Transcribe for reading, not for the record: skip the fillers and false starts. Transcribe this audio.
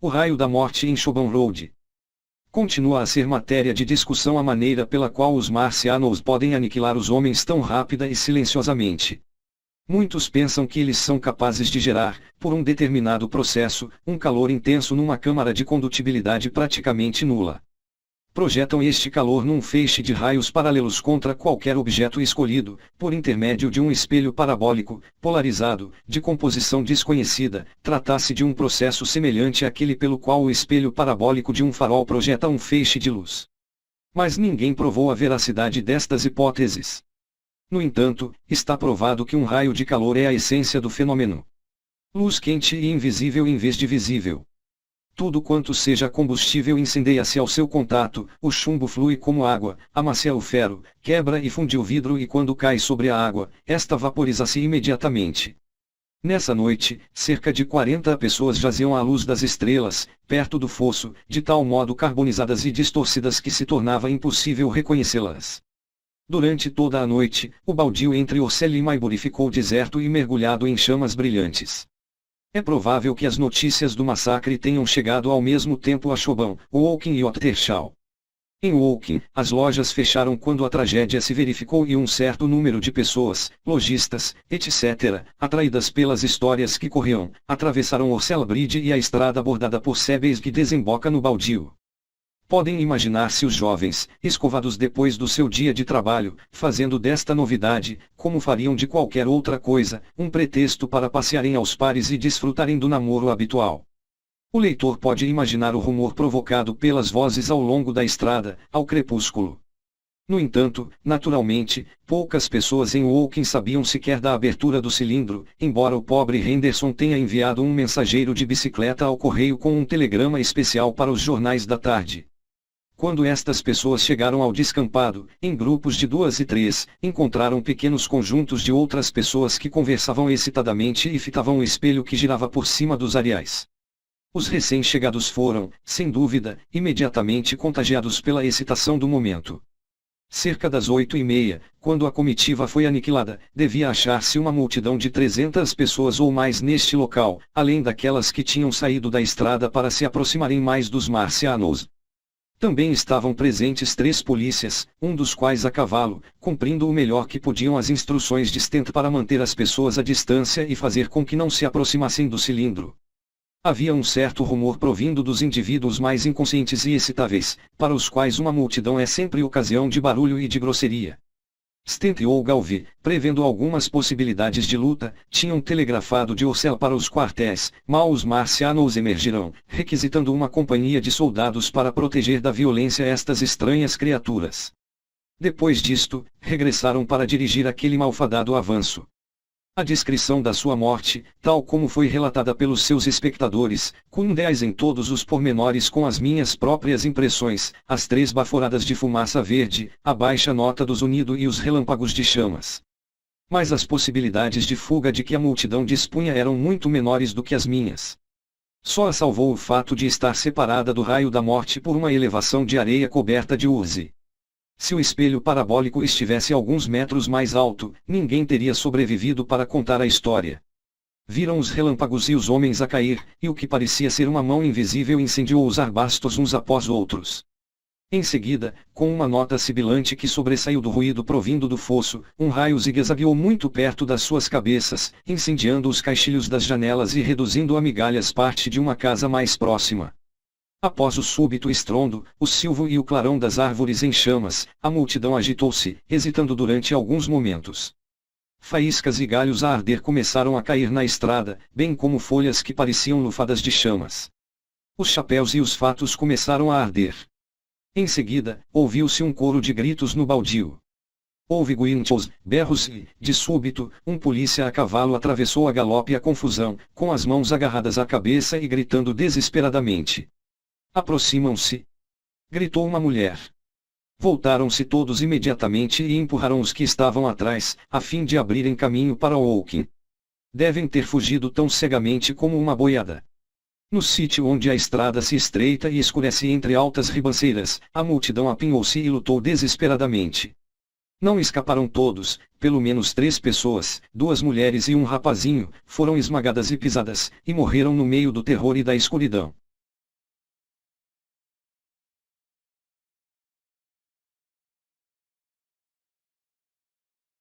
O raio da morte em Shoban Road. Continua a ser matéria de discussão a maneira pela qual os marcianos podem aniquilar os homens tão rápida e silenciosamente. Muitos pensam que eles são capazes de gerar, por um determinado processo, um calor intenso numa câmara de condutibilidade praticamente nula. Projetam este calor num feixe de raios paralelos contra qualquer objeto escolhido, por intermédio de um espelho parabólico, polarizado, de composição desconhecida, trata-se de um processo semelhante àquele pelo qual o espelho parabólico de um farol projeta um feixe de luz. Mas ninguém provou a veracidade destas hipóteses. No entanto, está provado que um raio de calor é a essência do fenômeno. Luz quente e invisível em vez de visível. Tudo quanto seja combustível incendeia-se ao seu contato, o chumbo flui como água, amacia o ferro, quebra e funde o vidro e quando cai sobre a água, esta vaporiza-se imediatamente. Nessa noite, cerca de 40 pessoas jaziam à luz das estrelas, perto do fosso, de tal modo carbonizadas e distorcidas que se tornava impossível reconhecê-las. Durante toda a noite, o baldio entre Orsel e Maybury ficou deserto e mergulhado em chamas brilhantes. É provável que as notícias do massacre tenham chegado ao mesmo tempo a Shoban, Woking e Ottershaw. Em Woking, as lojas fecharam quando a tragédia se verificou e um certo número de pessoas, lojistas, etc., atraídas pelas histórias que corriam, atravessaram Orsel Bridge e a estrada bordada por Sebeis que desemboca no baldio. Podem imaginar-se os jovens, escovados depois do seu dia de trabalho, fazendo desta novidade, como fariam de qualquer outra coisa, um pretexto para passearem aos pares e desfrutarem do namoro habitual. O leitor pode imaginar o rumor provocado pelas vozes ao longo da estrada, ao crepúsculo. No entanto, naturalmente, poucas pessoas em Woking sabiam sequer da abertura do cilindro, embora o pobre Henderson tenha enviado um mensageiro de bicicleta ao correio com um telegrama especial para os jornais da tarde. Quando estas pessoas chegaram ao descampado, em grupos de 2 e 3, encontraram pequenos conjuntos de outras pessoas que conversavam excitadamente e fitavam o espelho que girava por cima dos areais. Os recém-chegados foram, sem dúvida, imediatamente contagiados pela excitação do momento. Cerca das 8h30, quando a comitiva foi aniquilada, devia achar-se uma multidão de 300 pessoas ou mais neste local, além daquelas que tinham saído da estrada para se aproximarem mais dos marcianos. Também estavam presentes 3 polícias, um dos quais a cavalo, cumprindo o melhor que podiam as instruções de Stent para manter as pessoas à distância e fazer com que não se aproximassem do cilindro. Havia um certo rumor provindo dos indivíduos mais inconscientes e excitáveis, para os quais uma multidão é sempre ocasião de barulho e de grosseria. Stent e Ogilvy, prevendo algumas possibilidades de luta, tinham telegrafado de Orsel para os quartéis, mal os marcianos emergirão, requisitando uma companhia de soldados para proteger da violência estas estranhas criaturas. Depois disto, regressaram para dirigir aquele malfadado avanço. A descrição da sua morte, tal como foi relatada pelos seus espectadores, condizem em todos os pormenores com as minhas próprias impressões, as 3 baforadas de fumaça verde, a baixa nota do zunido e os relâmpagos de chamas. Mas as possibilidades de fuga de que a multidão dispunha eram muito menores do que as minhas. Só a salvou o fato de estar separada do raio da morte por uma elevação de areia coberta de urze. Se o espelho parabólico estivesse alguns metros mais alto, ninguém teria sobrevivido para contar a história. Viram os relâmpagos e os homens a cair, e o que parecia ser uma mão invisível incendiou os arbustos uns após outros. Em seguida, com uma nota sibilante que sobressaiu do ruído provindo do fosso, um raio zigue-zagueou muito perto das suas cabeças, incendiando os caixilhos das janelas e reduzindo a migalhas parte de uma casa mais próxima. Após o súbito estrondo, o silvo e o clarão das árvores em chamas, a multidão agitou-se, hesitando durante alguns momentos. Faíscas e galhos a arder começaram a cair na estrada, bem como folhas que pareciam lufadas de chamas. Os chapéus e os fatos começaram a arder. Em seguida, ouviu-se um coro de gritos no baldio. Houve guinchos, berros e, de súbito, um polícia a cavalo atravessou a galope a confusão, com as mãos agarradas à cabeça e gritando desesperadamente. Aproximam-se! Gritou uma mulher. Voltaram-se todos imediatamente e empurraram os que estavam atrás, a fim de abrirem caminho para Woking. Devem ter fugido tão cegamente como uma boiada. No sítio onde a estrada se estreita e escurece entre altas ribanceiras, a multidão apinhou-se e lutou desesperadamente. Não escaparam todos, pelo menos 3 pessoas, 2 mulheres e um rapazinho, foram esmagadas e pisadas, e morreram no meio do terror e da escuridão.